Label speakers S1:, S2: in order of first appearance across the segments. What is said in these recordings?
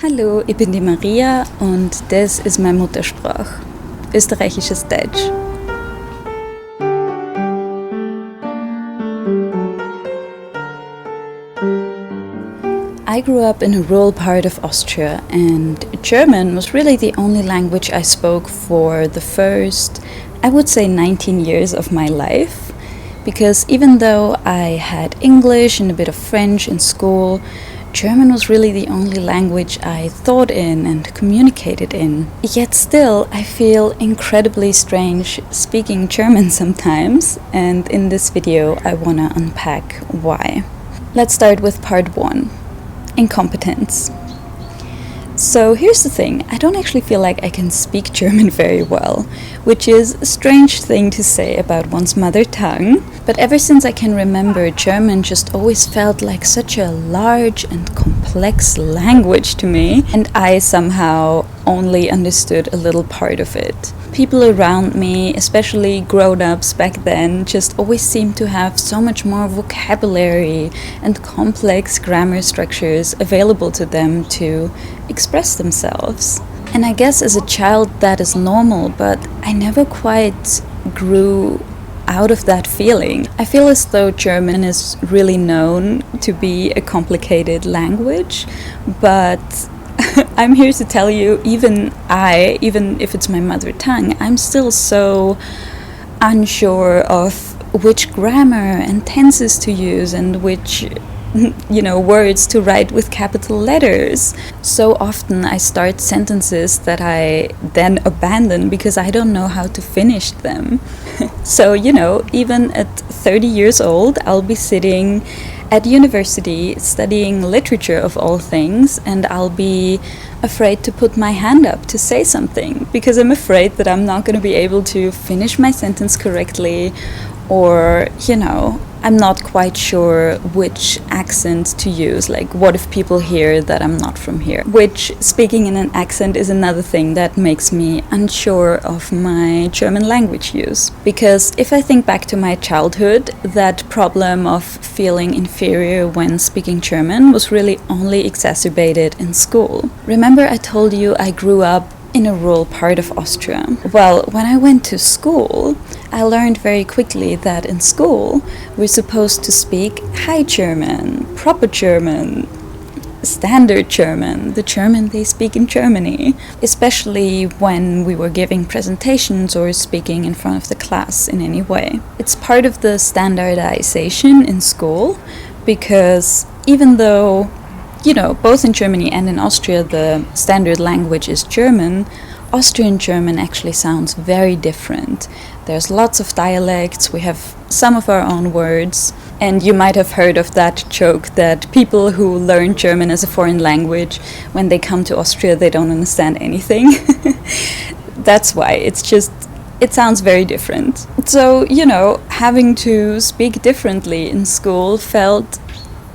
S1: Hallo, ich bin die Maria und das ist meine Muttersprache, österreichisches Deutsch. I grew up in a rural part of Austria, and German was really the only language I spoke for the first, I would say, 19 years of my life. Because even though I had English and a bit of French in school, German was really the only language I thought in and communicated in. Yet still, I feel incredibly strange speaking German sometimes, and in this video I wanna unpack why. Let's start with part 1. Incompetence. So here's the thing, I don't actually feel like I can speak German very well, which is a strange thing to say about one's mother tongue, but ever since I can remember, German just always felt like such a large and complex language to me, and I somehow only understood a little part of it. People around me, especially grown-ups back then, just always seemed to have so much more vocabulary and complex grammar structures available to them to express themselves. And I guess as a child that is normal, but I never quite grew out of that feeling. I feel as though German is really known to be a complicated language, but I'm here to tell you, even if it's my mother tongue, I'm still so unsure of which grammar and tenses to use and which, words to write with capital letters. So often I start sentences that I then abandon because I don't know how to finish them. So, even at 30 years old, I'll be sitting at university studying literature of all things, and I'll be afraid to put my hand up to say something because I'm afraid that I'm not going to be able to finish my sentence correctly, or I'm not quite sure which accent to use. Like, what if people hear that I'm not from here? Which, speaking in an accent is another thing that makes me unsure of my German language use. Because if I think back to my childhood, that problem of feeling inferior when speaking German was really only exacerbated in school. Remember I told you I grew up in a rural part of Austria. Well, when I went to school, I learned very quickly that in school we're supposed to speak High German, proper German, standard German, the German they speak in Germany, especially when we were giving presentations or speaking in front of the class in any way. It's part of the standardization in school, because even though both in Germany and in Austria the standard language is German, Austrian German actually sounds very different. There's lots of dialects, we have some of our own words, and you might have heard of that joke that people who learn German as a foreign language, when they come to Austria, they don't understand anything. That's why, it sounds very different. So, having to speak differently in school felt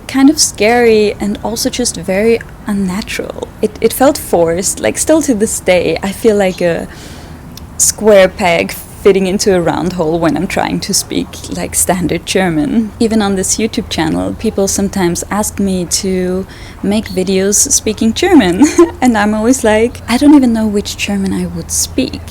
S1: kind of scary and also just very unnatural. It felt forced, like still to this day I feel like a square peg fitting into a round hole when I'm trying to speak like standard German. Even on this YouTube channel, people sometimes ask me to make videos speaking German and I'm always like, I don't even know which German I would speak.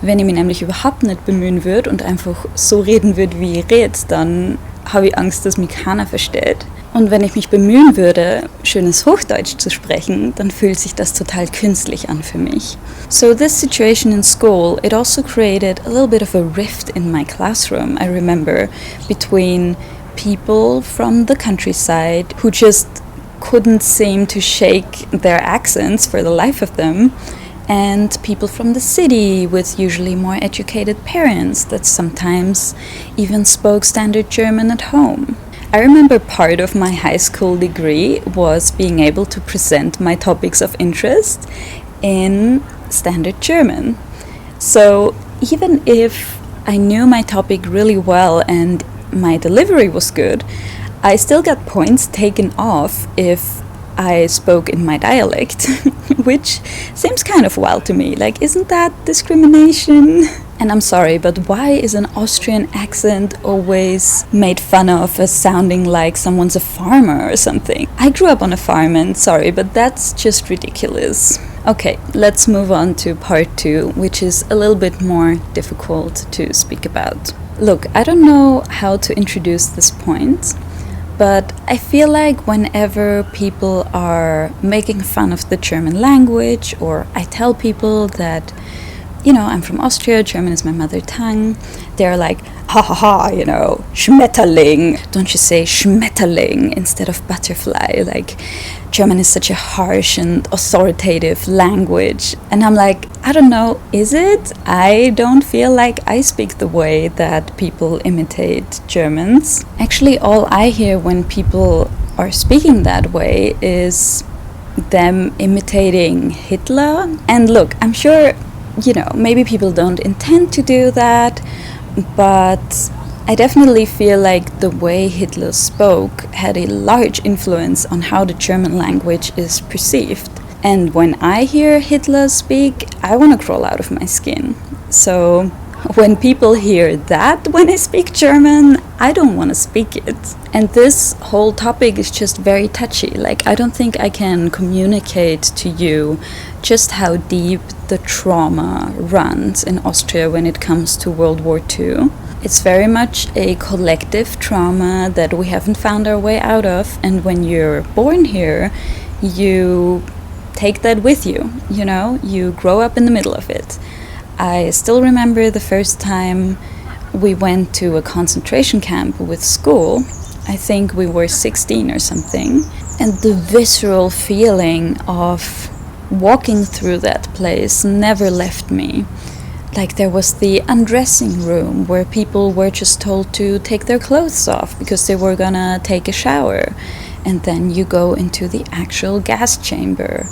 S1: Wenn ich mich nämlich überhaupt nicht bemühen würde und einfach so reden würde, wie ich rede, dann habe ich Angst, dass mich keiner versteht. Und wenn ich mich bemühen würde, schönes Hochdeutsch zu sprechen, dann fühlt sich das total künstlich an für mich. So this situation in school, it also created a little bit of a rift in my classroom, I remember, between people from the countryside who just couldn't seem to shake their accents for the life of them, and people from the city with usually more educated parents that sometimes even spoke standard German at home. I remember part of my high school degree was being able to present my topics of interest in standard German. So even if I knew my topic really well and my delivery was good, I still got points taken off if I spoke in my dialect, which seems kind of wild to me. Like, isn't that discrimination? And I'm sorry, but why is an Austrian accent always made fun of as sounding like someone's a farmer or something? I grew up on a farm, and sorry, but that's just ridiculous. Okay, let's move on to part 2, which is a little bit more difficult to speak about. Look, I don't know how to introduce this point, but I feel like whenever people are making fun of the German language, or I tell people that, you know, I'm from Austria, German is my mother tongue, they're like, ha ha ha, you know, Schmetterling. Don't you say Schmetterling instead of butterfly? Like, German is such a harsh and authoritative language. And I'm like, I don't know, is it? I don't feel like I speak the way that people imitate Germans. Actually, all I hear when people are speaking that way is them imitating Hitler. And look, I'm sure, you know, maybe people don't intend to do that, but I definitely feel like the way Hitler spoke had a large influence on how the German language is perceived. And when I hear Hitler speak, I want to crawl out of my skin. So when people hear that when I speak German, I don't want to speak it. And this whole topic is just very touchy. Like, I don't think I can communicate to you just how deep the trauma runs in Austria when it comes to World War II. It's very much a collective trauma that we haven't found our way out of. And when you're born here, you take that with you, you know? You grow up in the middle of it. I still remember the first time we went to a concentration camp with school. I think we were 16 or something. And the visceral feeling of walking through that place never left me. Like, there was the undressing room where people were just told to take their clothes off because they were gonna take a shower. And then you go into the actual gas chamber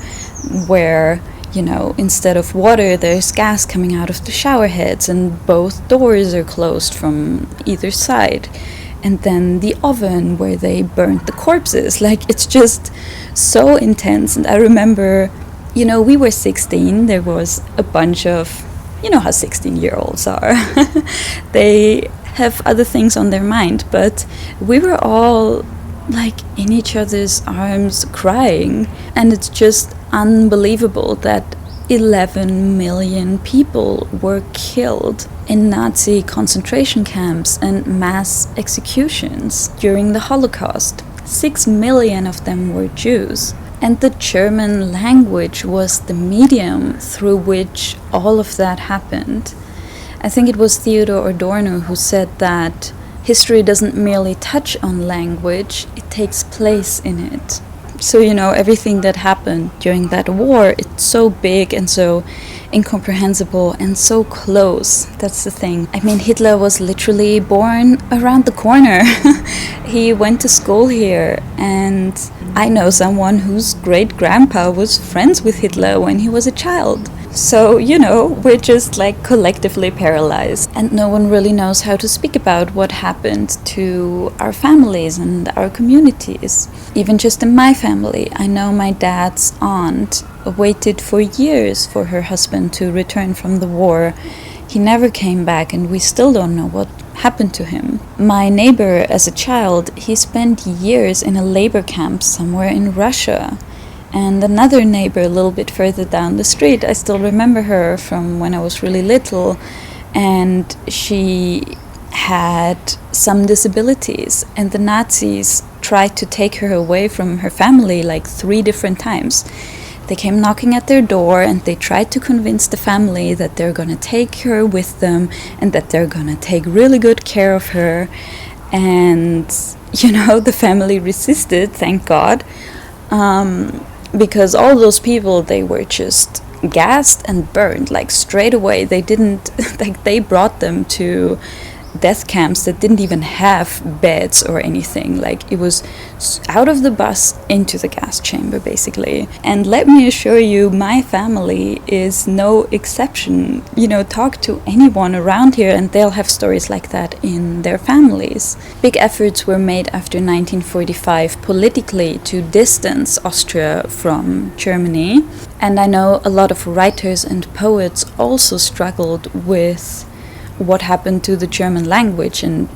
S1: where, you know, instead of water, there's gas coming out of the shower heads, and both doors are closed from either side. And then the oven where they burnt the corpses. Like, it's just so intense. And I remember, you know, we were 16. There was a bunch of, you know how 16-year-olds are. They have other things on their mind. But we were all, like, in each other's arms crying. And it's just unbelievable that 11 million people were killed in Nazi concentration camps and mass executions during the Holocaust. 6 million of them were Jews. And the German language was the medium through which all of that happened. I think it was Theodor Adorno who said that history doesn't merely touch on language, it takes place in it. So, you know, everything that happened during that war, it's so big and so incomprehensible and so close. That's the thing. I mean, Hitler was literally born around the corner. He went to school here, and I know someone whose great-grandpa was friends with Hitler when he was a child. So, you know, we're just like collectively paralyzed, and no one really knows how to speak about what happened to our families and our communities. Even just in my family, I know my dad's aunt waited for years for her husband to return from the war. He never came back, and we still don't know what happened to him. My neighbor as a child, he spent years in a labor camp somewhere in Russia. And another neighbor a little bit further down the street, I still remember her from when I was really little, and she had some disabilities, and the Nazis tried to take her away from her family like 3 different times. They came knocking at their door, and they tried to convince the family that they're gonna take her with them and that they're gonna take really good care of her. And, you know, the family resisted, thank God. Because all those people, they were just gassed and burned, like straight away. They didn't, like, they brought them to death camps that didn't even have beds or anything. Like, it was out of the bus into the gas chamber, basically. And let me assure you, my family is no exception. You know, talk to anyone around here and they'll have stories like that in their families. Big efforts were made after 1945 politically to distance Austria from Germany. And I know a lot of writers and poets also struggled with what happened to the German language, and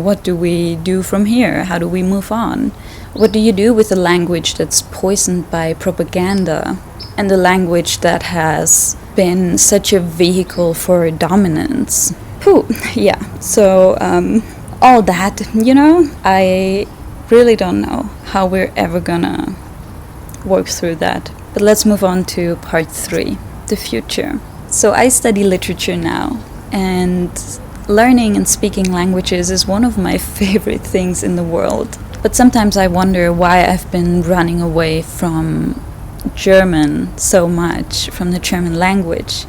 S1: what do we do from here? How do we move on? What do you do with a language that's poisoned by propaganda, and a language that has been such a vehicle for dominance? Yeah, so all that, I really don't know how we're ever gonna work through that. But let's move on to part 3, the future. So I study literature now, and learning and speaking languages is one of my favorite things in the world. But sometimes I wonder why I've been running away from German so much, from the German language.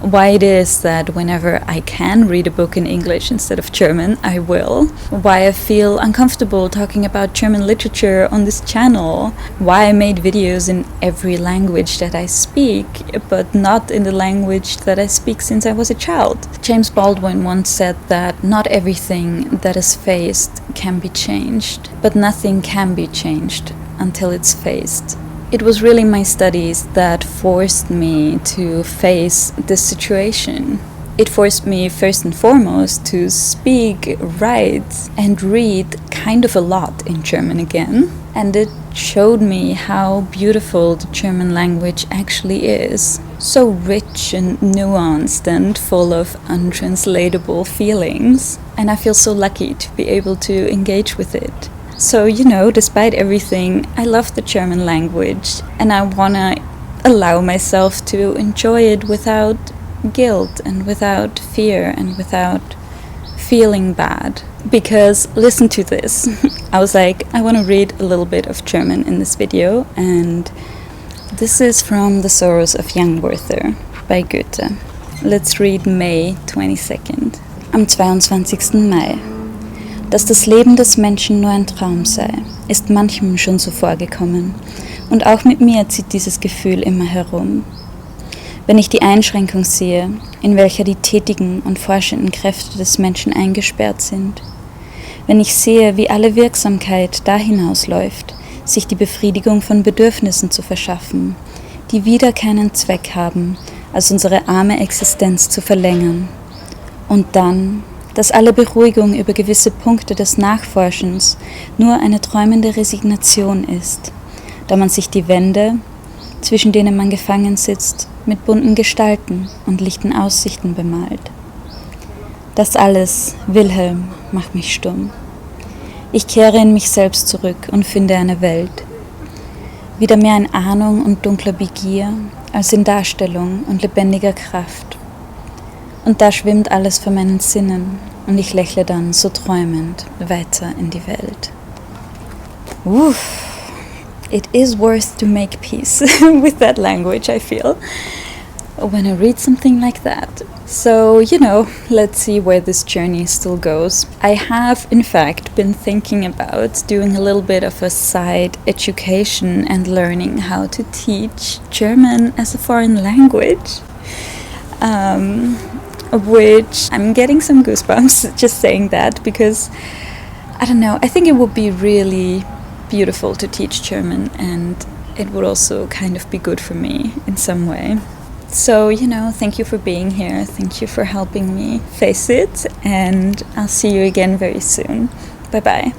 S1: Why it is that whenever I can read a book in English instead of German, I will. Why I feel uncomfortable talking about German literature on this channel. Why I made videos in every language that I speak, but not in the language that I speak since I was a child. James Baldwin once said that not everything that is faced can be changed, but nothing can be changed until it's faced. It was really my studies that forced me to face this situation. It forced me first and foremost to speak, write, and read kind of a lot in German again. And it showed me how beautiful the German language actually is. So rich and nuanced and full of untranslatable feelings. And I feel so lucky to be able to engage with it. So, despite everything, I love the German language, and I want to allow myself to enjoy it without guilt and without fear and without feeling bad. Because, listen to this, I was like, I want to read a little bit of German in this video, and this is from The Sorrows of Young Werther by Goethe. Let's read May 22nd. Am 22. Mai. Dass das Leben des Menschen nur ein Traum sei, ist manchem schon so vorgekommen, und auch mit mir zieht dieses Gefühl immer herum. Wenn ich die Einschränkung sehe, in welcher die tätigen und forschenden Kräfte des Menschen eingesperrt sind, wenn ich sehe, wie alle Wirksamkeit da hinausläuft, sich die Befriedigung von Bedürfnissen zu verschaffen, die wieder keinen Zweck haben, als unsere arme Existenz zu verlängern, und dann dass alle Beruhigung über gewisse Punkte des Nachforschens nur eine träumende Resignation ist, da man sich die Wände, zwischen denen man gefangen sitzt, mit bunten Gestalten und lichten Aussichten bemalt. Das alles, Wilhelm, macht mich stumm. Ich kehre in mich selbst zurück und finde eine Welt. Wieder mehr in Ahnung und dunkler Begier, als in Darstellung und lebendiger Kraft. Und da schwimmt alles vor meinen Sinnen und ich lächle dann so träumend weiter in die Welt. It is worth to make peace with that language, I feel, when I read something like that. So, let's see where this journey still goes. I have, in fact, been thinking about doing a little bit of a side education and learning how to teach German as a foreign language. Which I'm getting some goosebumps just saying that, because I don't know, I think it would be really beautiful to teach German, and it would also kind of be good for me in some way. So, thank you for being here, thank you for helping me face it, and I'll see you again very soon. Bye bye.